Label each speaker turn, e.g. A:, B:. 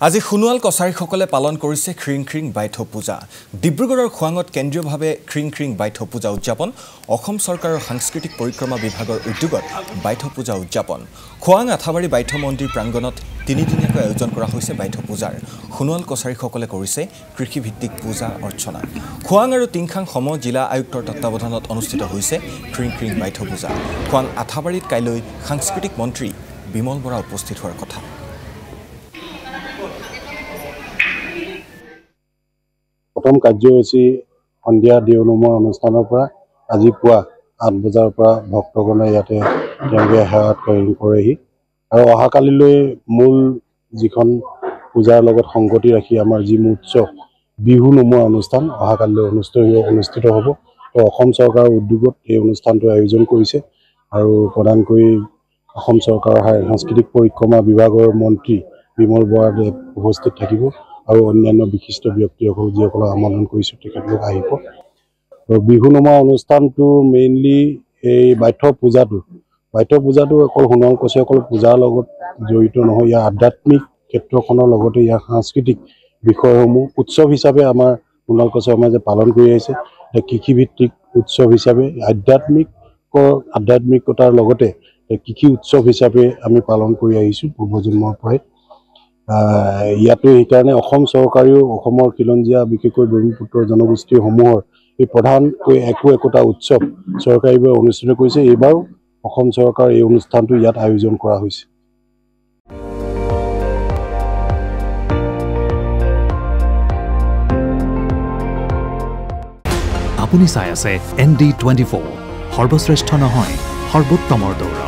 A: আজি সোণোৱাল কছাৰীসকলে পালন কৰিছে খ্ৰিং খ্ৰিং বাইথ পূজা। ডিব্ৰুগড়ৰ খোৱাঙত কেন্দ্ৰীয়ভাৱে খ্ৰিং খ্ৰিং বাইথ পূজা উদযাপন। অসম চৰকাৰৰ সাংস্কৃতিক পৰিক্ৰমা বিভাগৰ উদ্যোগত বাইথ পূজা উদযাপন। খোৱাং আঠাবাৰী বাইথ মন্দিৰ প্ৰাংগণত তিনিদিনীয়াকৈ আয়োজন কৰা হৈছে বাইথ পূজাৰ। সোণোৱাল কছাৰীসকলে কৰিছে কৃষিভিত্তিক পূজা অৰ্চনা। খোৱাং আৰু টিংখাং সম জিলা আয়ুক্তৰ তত্বাৱধানত অনুষ্ঠিত হৈছে খ্ৰিং খ্ৰিং বাইথ পূজা। খোৱাং আঠাবাৰীত কাইলৈ সাংস্কৃতিক মন্ত্ৰী বিমল বৰা উপস্থিত হোৱাৰ কথা।
B: প্ৰথম কাৰ্যসূচী সন্ধিয়া দেওনুমৰ অনুষ্ঠানৰ পৰা আজি পুৱা 8 বজাৰ পৰা ভক্তগণে ইয়াতে তেওঁলোকে সেৱাত কৰেহি আৰু অহাকালিলৈ মূল যিখন পূজাৰ লগত সংগতি ৰাখি আমাৰ যি উৎসৱ বিহু নমোৱা অনুষ্ঠান অহাকালিলৈ অনুষ্ঠিত হ'ব। অসম চৰকাৰৰ উদ্যোগত এই অনুষ্ঠানটো আয়োজন কৰিছে আৰু প্ৰধানকৈ অসম চৰকাৰৰ সাংস্কৃতিক পৰিক্ৰমা বিভাগৰ মন্ত্ৰী বিমল বৰাদেৱ উপস্থিত থাকিব আৰু অন্যান্য বিশিষ্ট ব্যক্তিসকল যিসকলক আমন্ত্ৰণ কৰিছোঁ তেখেতলোক আহিব। বিহু নমা অনুষ্ঠানটো মেইনলি এই বাইথ পূজাটো অকল সোণোৱাল কছাৰীসকল পূজাৰ লগত জড়িত নহয়, ইয়াৰ আধ্যাত্মিক ক্ষেত্ৰখনৰ লগতে ইয়াৰ সাংস্কৃতিক বিষয়সমূহ উৎসৱ হিচাপে আমাৰ সোণোৱাল কছাৰী সমাজে পালন কৰি আহিছে। কৃষিভিত্তিক উৎসৱ হিচাপে আধ্যাত্মিকতাৰ লগতে কৃষি উৎসৱ হিচাপে আমি পালন কৰি আহিছোঁ পূৰ্বজন্মৰ পৰাই। ইয়াতো সেইকাৰণে অসম চৰকাৰেও অসমৰ খিলঞ্জীয়া বিশেষকৈ ব্ৰহ্মপুত্ৰৰ জনগোষ্ঠীসমূহৰ এই প্ৰধানকৈ একোটা উৎসৱ চৰকাৰীভাৱে অনুষ্ঠিত কৰিছে। এইবাৰো অসম চৰকাৰৰ এই অনুষ্ঠানটো ইয়াত আয়োজন কৰা হৈছে।
C: আপুনি চাই আছে ND24 সৰ্বশ্ৰেষ্ঠ নহয় সৰ্বোত্তমৰ দৌৰ।